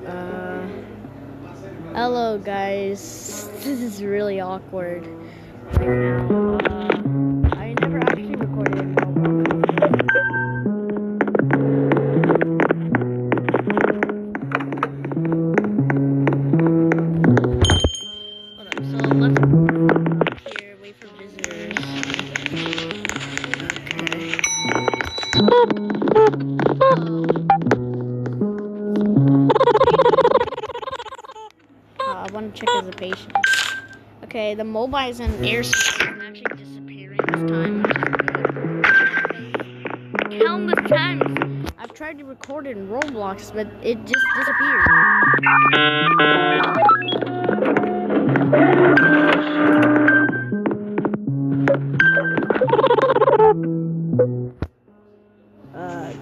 Uh, Hello guys, this is really awkward right now. I never actually recorded in Roblox. Hold up, so let's here, wait for visitors. I want to check as a patient. Okay, the mobiles and air system is actually disappearing this time, which is good. Countless times I've tried to record it in Roblox, but it just disappeared.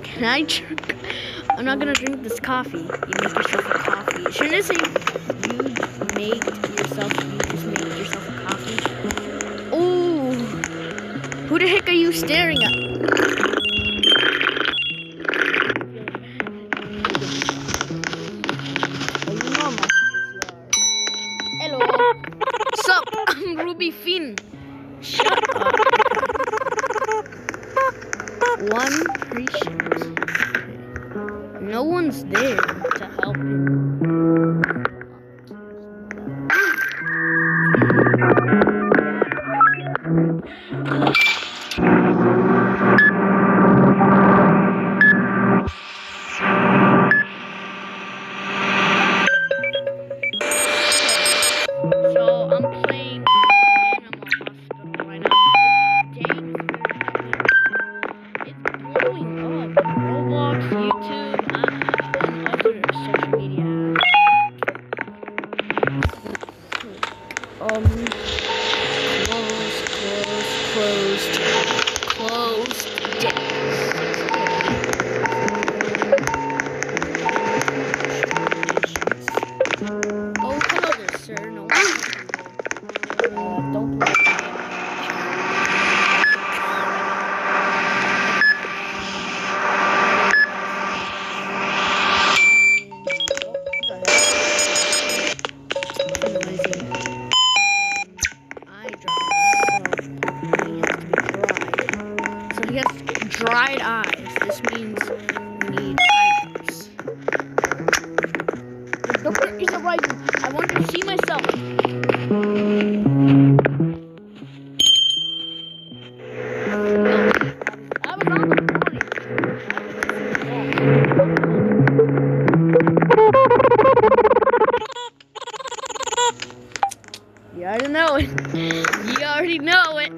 Can I drink? I'm not gonna drink this coffee. You make yourself a coffee. Shouldn't it say you just made yourself a coffee? Ooh, who the heck are you staring at? Hello. Sup? I'm Ruby Finn. Shut up. One patient. No one's there to help you. So I'm playing Animal Hospital right now. It's blowing up. Roblox, YouTube, and other social media. Closed. Oh, hello there, sir. No, don't worry. Dried eyes. This means we need eye drops. The doctor is arriving. I want to see myself. I was on the recording. You already know it. You already know it.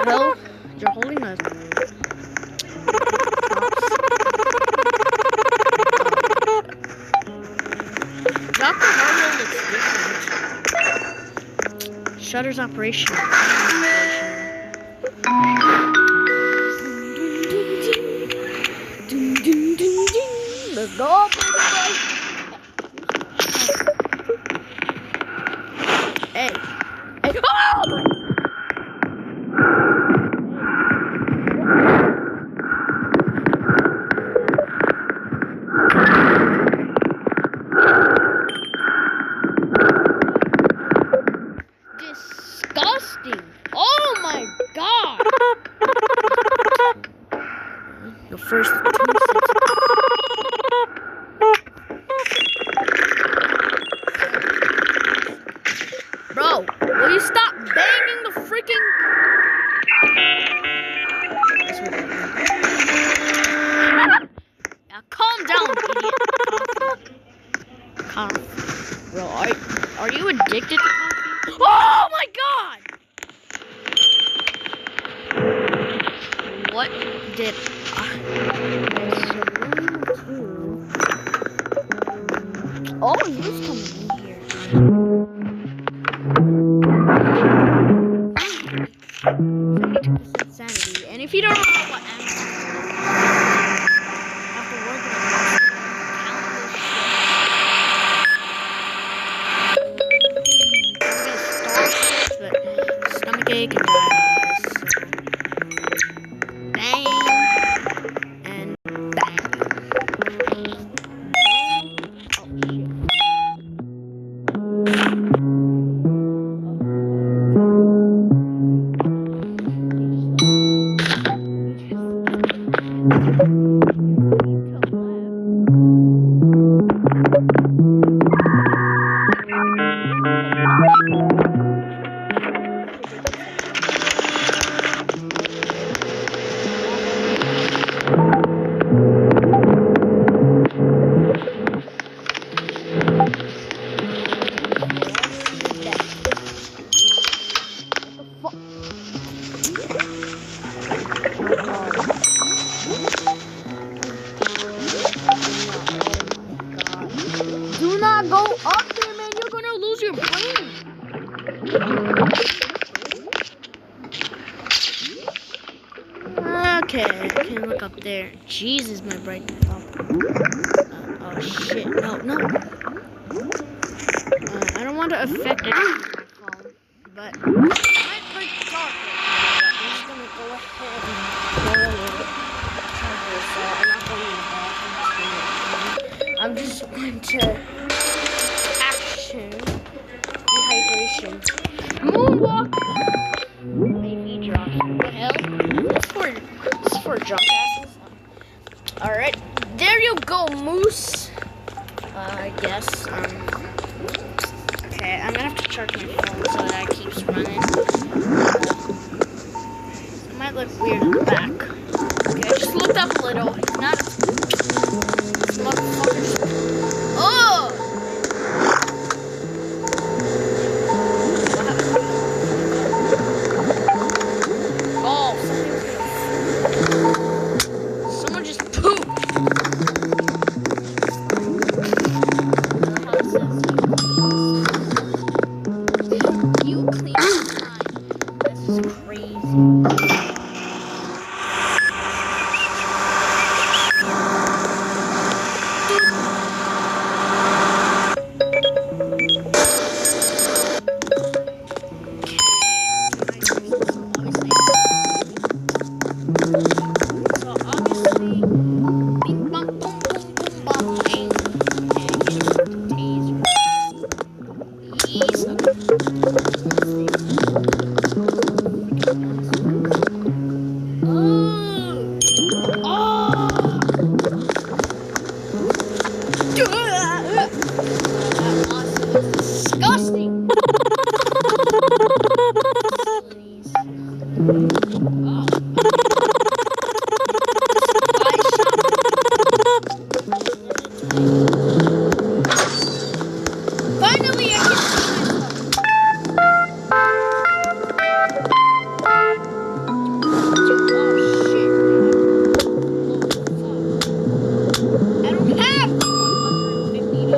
Hell, you're holding us. Dr. Mario looks different. Shutter's operation. Let's go. Hey. Hey. Oh! Disgusting! Oh my god! The first 2 seconds. Bro, will you stop banging the freaking... Now calm down, idiot. Calm. Bro, are you addicted to coffee? Oh my god! What did Oh, who's coming in here? 72% sanity. And if you don't know what after working at stomach ache and dry eyes. Bang and bang. Do not go up there, man. You're gonna lose your brain. Okay, I can look up there. Jesus, my brightness. Oh shit! No, no. I don't want to affect it on my phone, but it might break the charger. But I'm just gonna go ahead and go with charger, so I'm not going in the bathroom. I'm just going to action dehydration moonwalk. Baby drop. What the hell? This is for drunk asses. All right, there you go, Moose. I guess. Okay, I'm gonna have to charge my phone so that it keeps running. It might look weird in the back. Okay, I just looked up a little. It's not. This motherfucker. Oh! Someone just pooped. You clean your mind. This is crazy. Disgusting. Finally, I can see I don't have $150.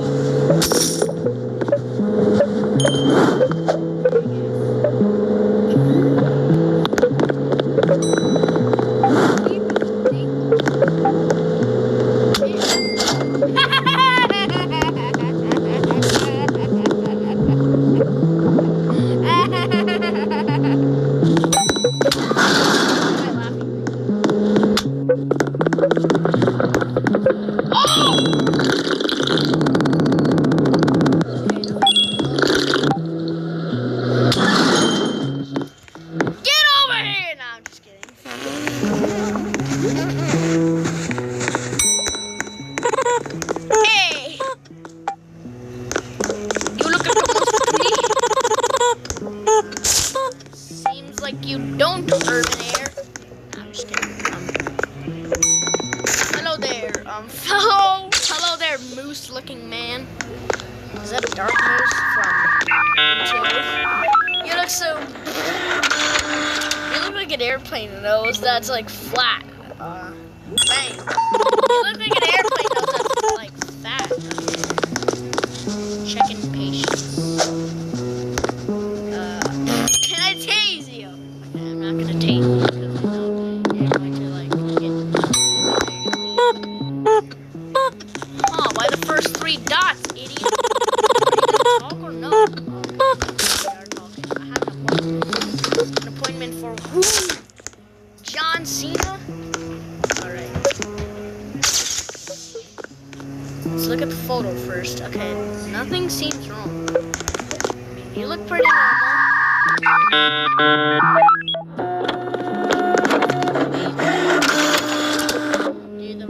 Like you don't, Urban Air. No, I'm just kidding. Hello there, hello there, moose-looking man. Is that a dark moose from Chile? You look so. You look like an airplane nose that's like flat. Bang. You look like an airplane nose that's like fat. Checking patience. Can I tase you? Okay, I'm not gonna tase you because I know you're going to like get. Oh, why the first 3 dots, idiot? Are you gonna talk or no? We are talking. I have an appointment for who? John Cena? Alright. Let's look at the photo first. Okay, nothing seems wrong. I mean, you look pretty normal.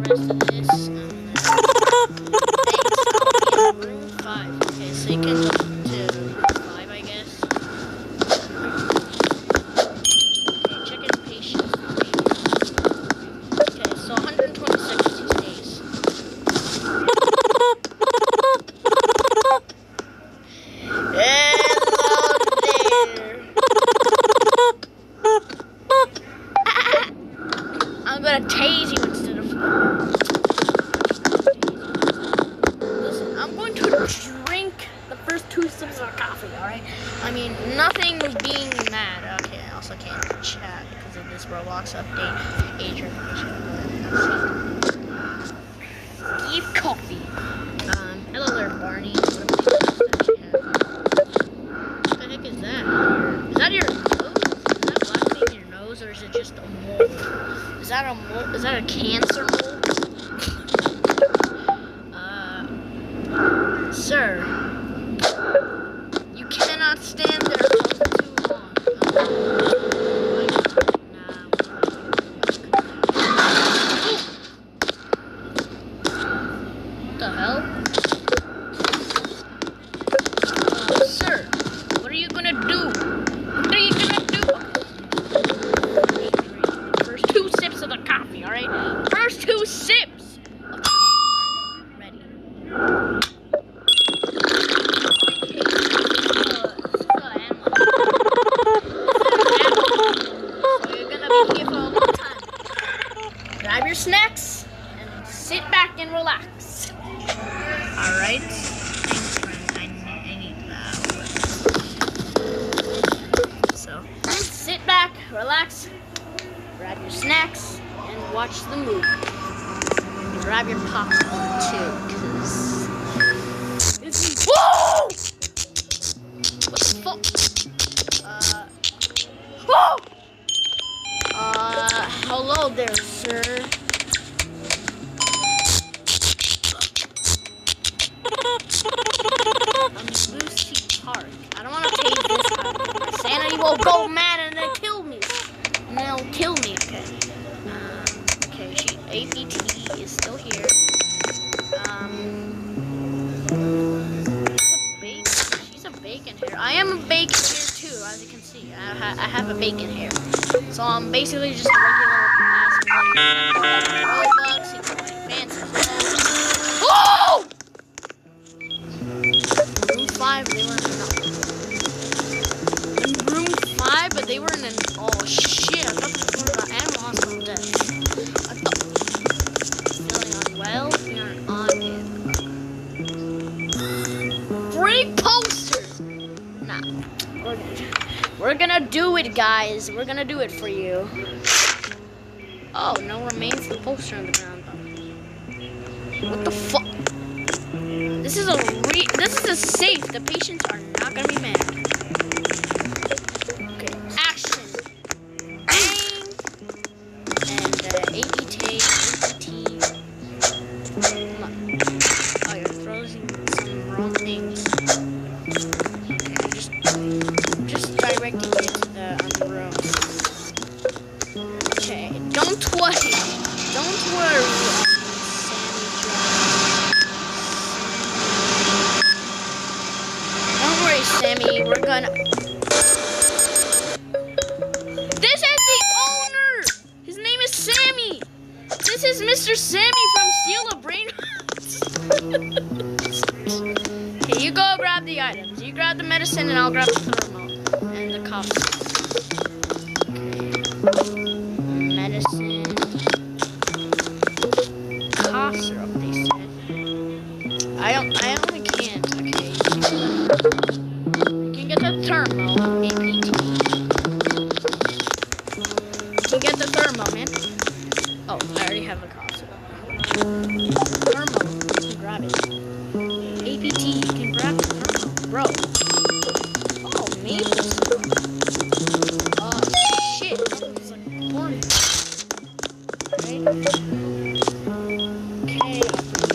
rest of this. Room 5. Okay, so you can go to room 5, I guess. Okay, check his patience. Okay, so 126 he stays. Hello there. I'm gonna tase you instead of. Listen, I'm going to drink the first 2 sips of coffee, alright? I mean, nothing was being mad. Okay, I also can't chat because of this Roblox update. Age recognition. Give coffee. Hello there, Barney. What the heck is that? Is that your nose? Is that blasting your nose, or is it just a mole? Is that a mole? Is that a cancer mole? Sir, you cannot stand there for too long. What the hell? Sir, what are you gonna do? What are you gonna do? First 2 sips of the coffee, alright? First 2 sips of the coffee. Ready. So you're gonna be here for a long time. Grab your snacks and sit back and relax. Alright? Thanks, friend. I need that. So, sit back, relax, grab your snacks, and watch the movie. And grab your popcorn too, because it's. Whoa! What the fuck? Whoa! Hello there, sir. I'm Lucy Park. I don't want to take this guy. My sanity will go mad and then kill me. And they'll kill me, okay? Okay, APT is still here. She's a bacon hair. I am a bacon hair too, as you can see. I have a bacon hair. So I'm basically just a regular ass player. Roblox, you can play fancy stuff. Oh! Room 5, they were in room 5, but they were in an. Oh shit, I thought this was the animal hospital death. I thought. Feeling unwell? We aren't on it. Great poster! Nah. We're gonna do it, guys. We're gonna do it for you. Oh, no remains of the poster on the ground. What the fuck? This is a safe. The patients are not gonna be mad. Okay, action. Bang. And APT. Come on. Oh, you're throwing some wrong things. Okay, just directing you to the room. Okay, don't worry. Don't worry. Sammy, we're gonna. This is the owner. His name is Sammy. This is Mr. Sammy from Steal a Brain. Okay, you go grab the items. You grab the medicine, and I'll grab the thermal and the cups. Okay. Medicine. Cough syrup. They said. I only can't. Okay. Get the thermo, APT. You get the thermo, man. Oh, I already have the cost. Thermo, you can grab it. APT, you can grab the thermo, bro. Oh, maple syrup. Oh, shit. It's like corn. Okay,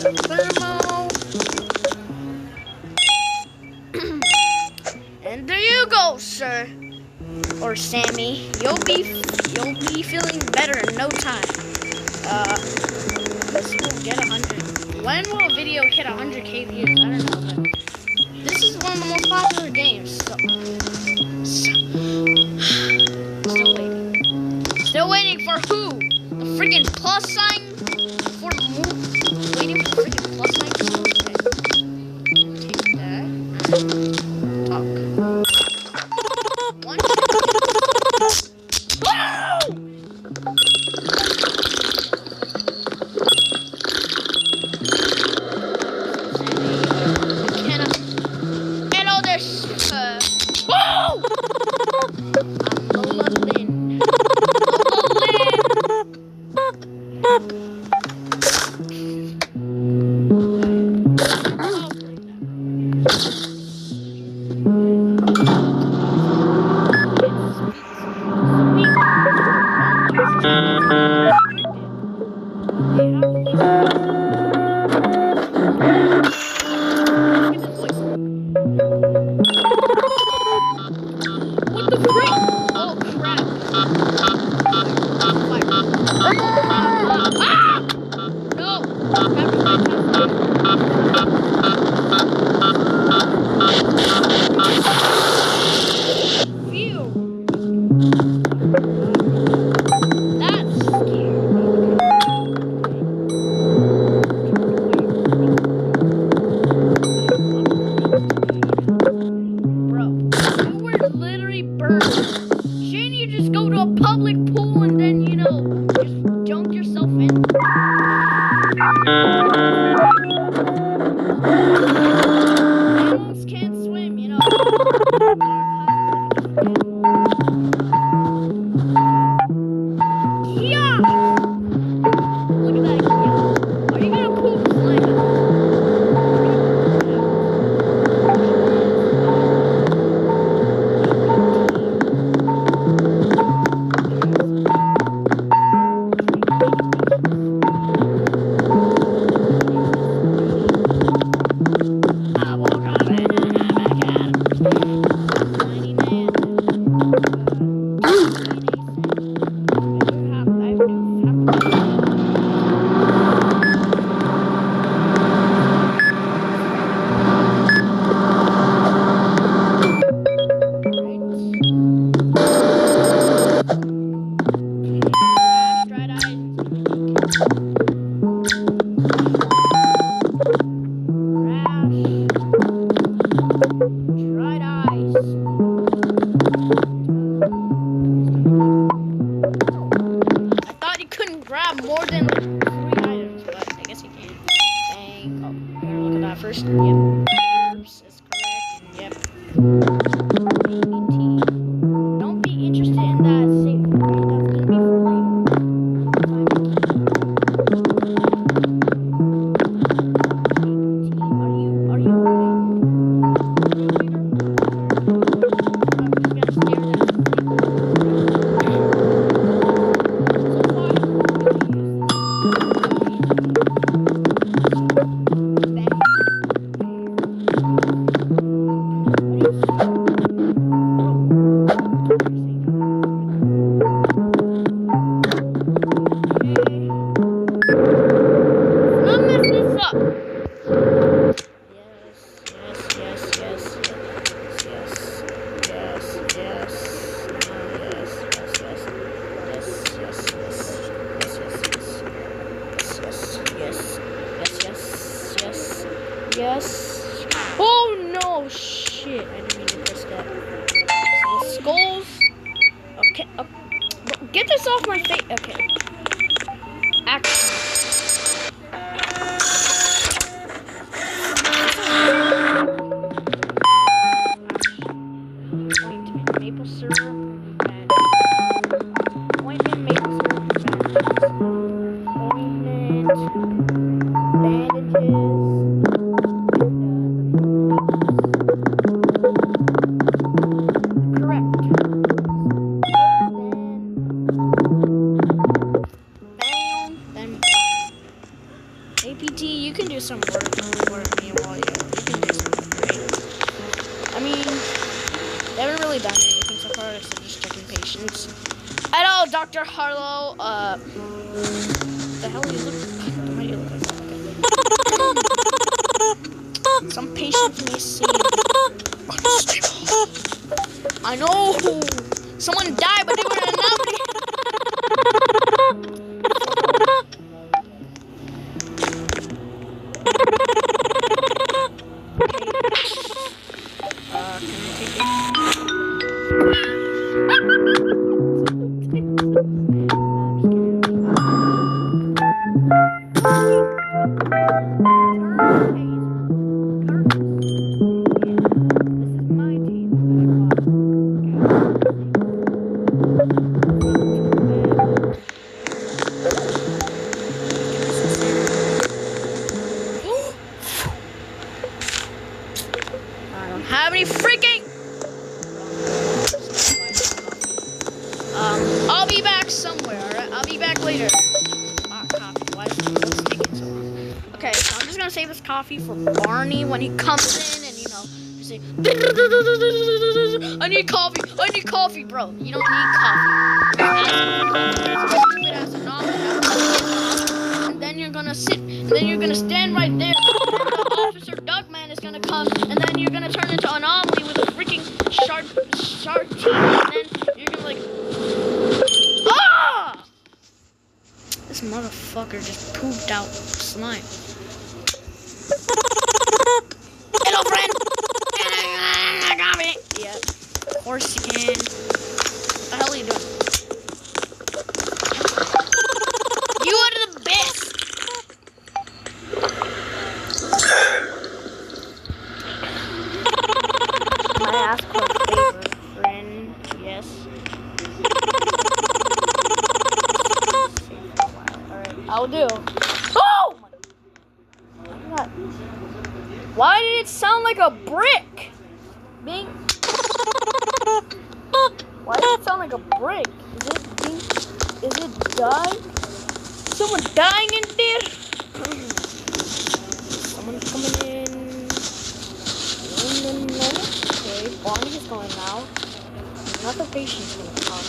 the thermo. And there you go, sir, or Sammy. You'll be feeling better in no time. When will a video hit 100k views? I don't know, but this is one of the most popular games. Still waiting. Still waiting for who? The freaking plus sign for move. Waiting for the freaking plus sign to move. Okay. Take that and talk. One. What the frick? Oh crap. No! Phew. That's scary. Bro, you were literally burned. Shouldn't you just go to a public pool and then, you know, just dunk yourself in? Animals can't swim, you know. Yeah! Look at that. Yeah. Are you gonna poop slime? Grab more than 3 items, but I guess you can. Dang. Oh, you gotta look at that first. Yep. Oops, that's correct. Yep. ABT. Don't be interested in that safe. Okay? That's gonna be for later. Are you okay? I'm just gonna stare at that. Yes. Oh no! Shit! I didn't mean to press that. So the skulls. Okay. Get this off my face. Okay. Action. Ointment, maple syrup, and ointment, maple syrup, ointment, bandages. APT, you can do some work for me while you can do something great. I mean, they haven't really done anything so far except just checking patients. Hello, Dr. Harlow. The hell do you look? Why do you look like that? Okay. Some patience may seem unstable. I know. Someone died, but they were an anomaly. Can I take have any freaking I'll be back somewhere, alright? I'll be back later. Coffee. Why is this taking so long? Okay, so I'm just gonna save this coffee for Barney when he comes in and just say I need coffee, bro. You don't need coffee. And then you're gonna sit, and then you're gonna stand right there. Officer Duckman is gonna come, and then you're gonna turn into Anomaly with a freaking sharp teeth, and then you're gonna like, ah! This motherfucker just pooped out slime. Hello, friend. I got it. Yeah, of course you can. What the hell are you doing? You are the best. I ask for a favor, friend. Yes. Alright, I'll do. Oh! Why did it sound like a brick? Bing. Why did it sound like a brick? Is it dying? Someone dying in there? Someone's coming in. Okay, Barney is going out. Another patient's gonna come.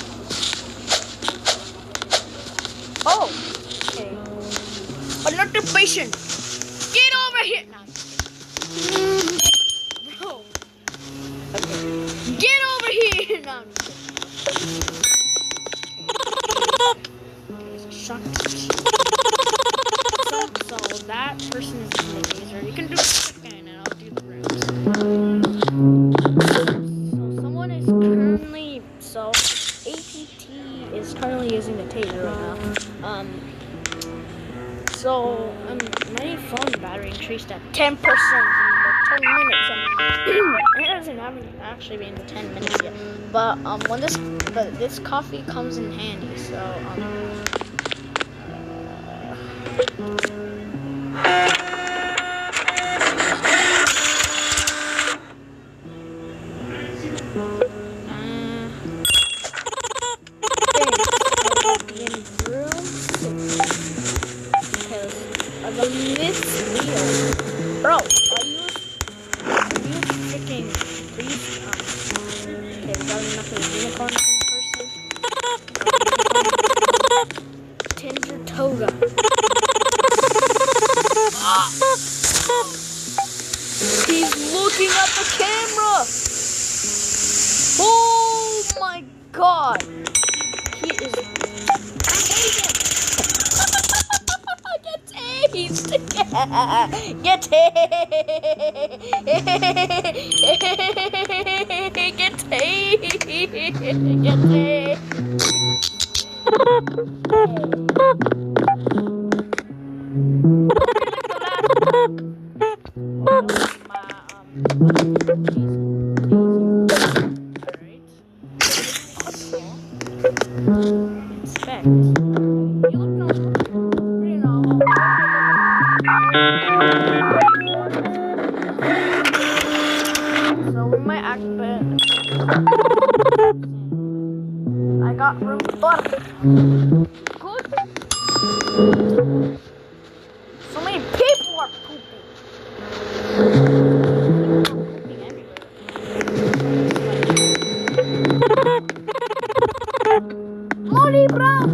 Oh! Okay. Another patient! Get over here! No, bro. Okay. Get over here! No, so that person is in the laser. You can do the second and I'll do the rooms. So APT is currently using the taser right now. My phone battery increased at 10% in the 10 minutes. It hasn't actually been the 10 minutes yet. But this coffee comes in handy. So bro, are you freaking please? Okay, we got another unicorn person. Tinder Toga. He's looking at the camera. Oh my god. He is tased. Get Inspect. You look normal. So we might act bad. I got room for good. So many people are pooping. Molly Brown.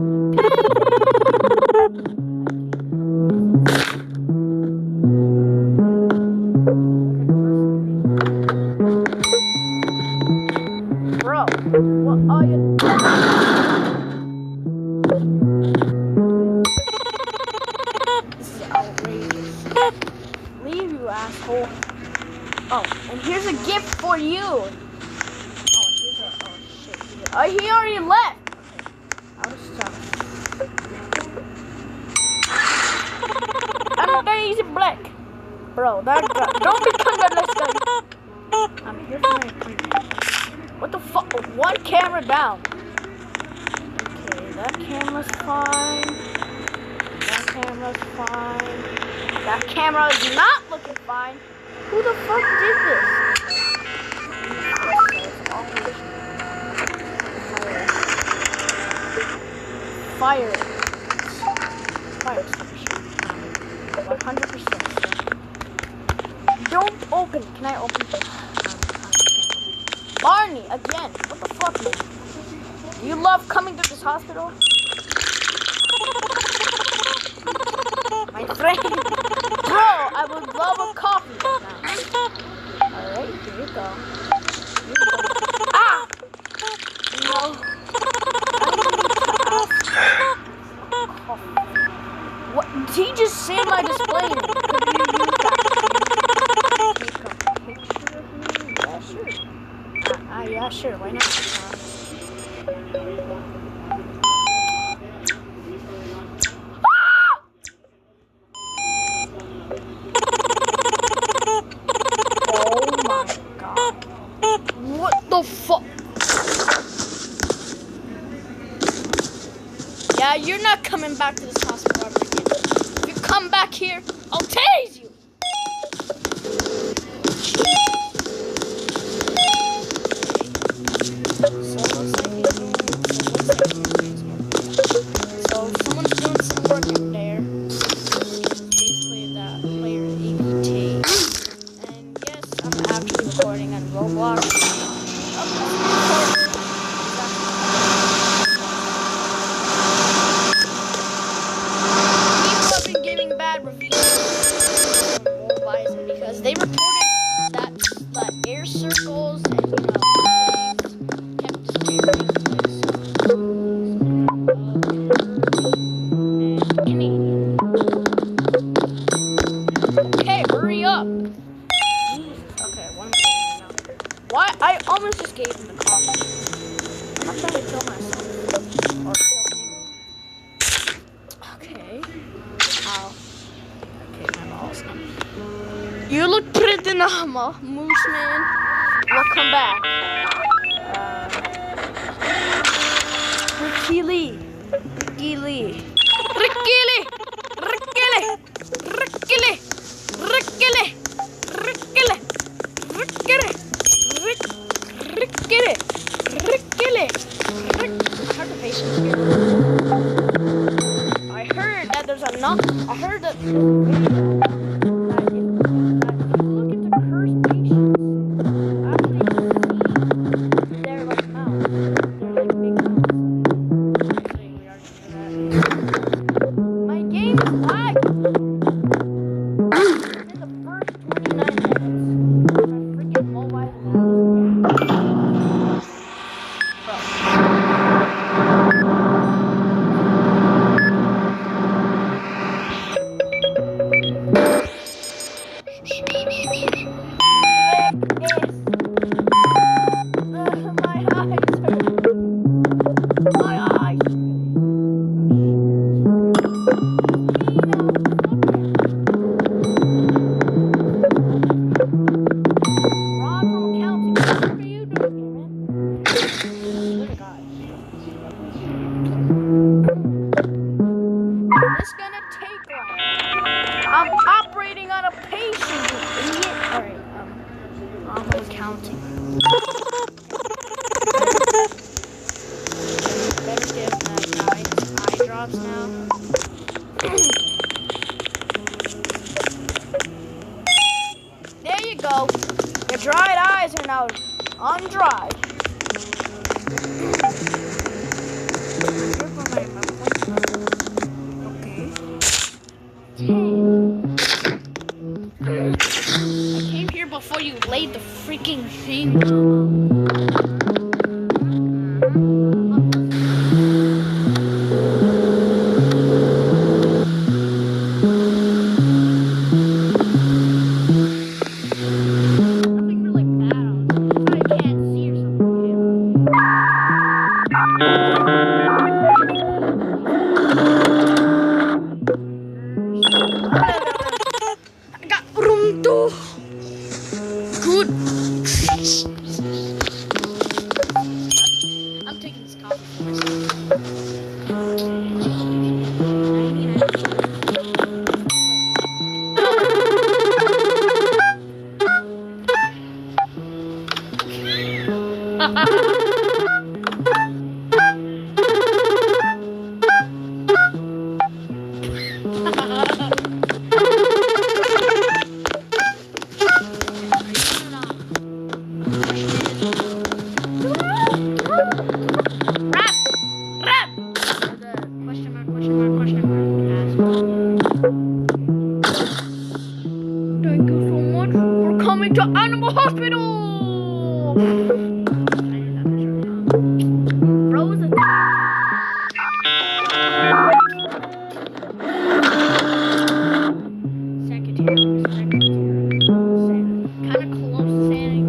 asshole. Oh, and here's a gift for you. Oh, shit. Oh, he already left. Okay. I was stuck. I'm gonna use it black. Bro, that guy. Don't become that last guy. I'm here for my appointment. What the fuck? One camera down. Okay, that camera's fine. That camera's fine. That camera is not looking fine. Who the fuck did this? Fire. Fire extinguisher. 100%. Don't open. Can I open this? Barney, again. What the fuck, man? Do you love coming to this hospital? My friend. Bro, I would love a coffee right now. Alright, here you go. Ah! No. What? Did he just say my display name? Could you use that? Take a picture of me? Yeah, sure. Yeah, sure. Why not? Oh my god. What the fuck? Yeah, you're not coming back to this hospital ever again. If you come back here, I'll tase you. So someone's doing some work in there. Basically that player EBT. And yes, I'm actually recording on Roblox. People have been giving bad reviews on Mobizen because they reported that air circles and kept disappearing. Okay, hurry up. Okay, one minute now. Why? I almost just gave him the coffee. I'm not trying to kill myself. Or kill him. Okay. Ow. Okay, my balls. You look pretty normal, Moose Man. Welcome back. Ricky Lee. Ricky Lee. Ricky Lee. Ricky Lee. Ricky Lee. Ricky Lee. Ricky Lee. Ricky Lee. Ricky Lee. Ricky Lee. I heard the patients here. I heard that there's a knock. I heard that. It's gonna take long. I'm operating on a patient, you idiot. Alright, I'm counting. Better give that guy eye drops now. There you go. Your dried eyes are now undried. I came here before you laid the freaking thing down. I got room too. Good. I'm taking this coffee for myself. Thank you so much for coming to Animal Hospital! Rose Secretary. Kind of close to saying.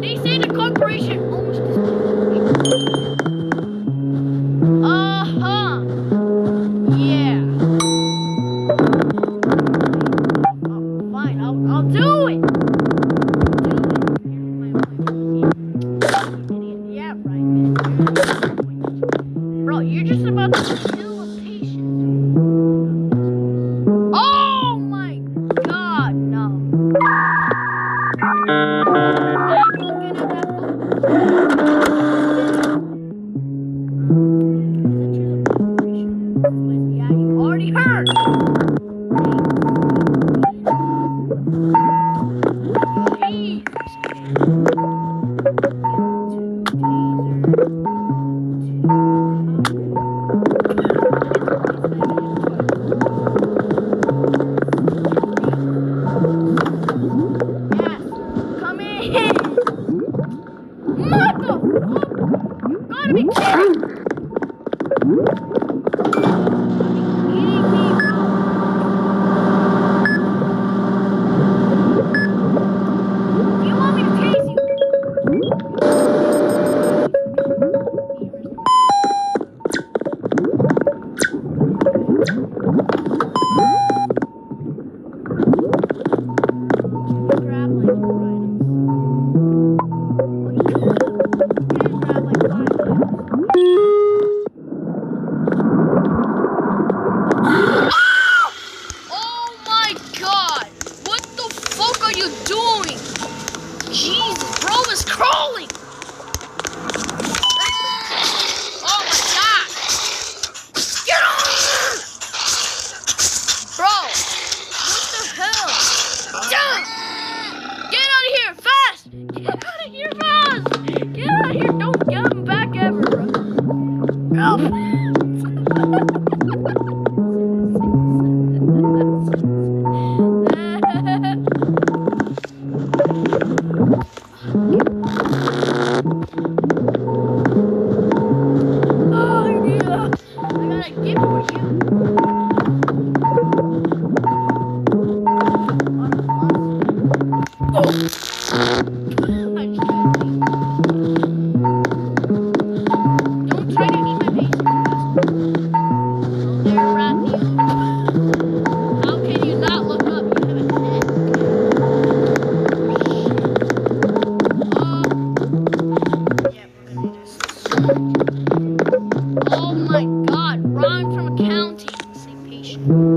They say the corporation owns this. Yeah. Fine, I'll do it. Yeah, right, man. Bro, you're just about to kill a patient. Oh my God, no. Yeah, you already heard. Come in. What the fuck? You gotta be kidding. Jesus, bro is crawling! Oh my God! Get on here! Bro, what the hell? Down! Get out of here, fast! Get out of here, fast! Get out of here, don't come back ever, bro. Help! Oh my God, Ron from accounting. Say patient.